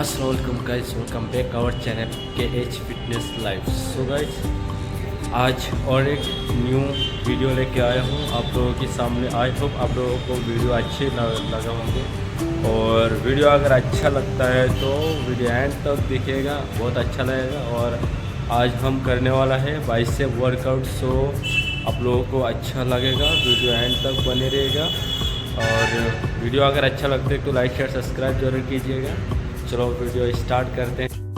अस्सलाम वालेकुम guys, welcome back our channel K H fitness life. So guys, आज और एक न्यू वीडियो लेके आया हूँ आप लोगों के सामने। आई होप आप लोगों को वीडियो अच्छे लगा होंगे, और वीडियो अगर अच्छा लगता है तो वीडियो एंड तक देखिएगा, बहुत अच्छा लगेगा। और आज हम करने वाला है बाइसेप वर्कआउट। सो आप लोगों को अच्छा लगेगा, वीडियो एंड तक बने रहेगा। और वीडियो अगर अच्छा लगता है तो लाइक शेयर सब्सक्राइब जरूर कीजिएगा। चलो वीडियो स्टार्ट करते हैं।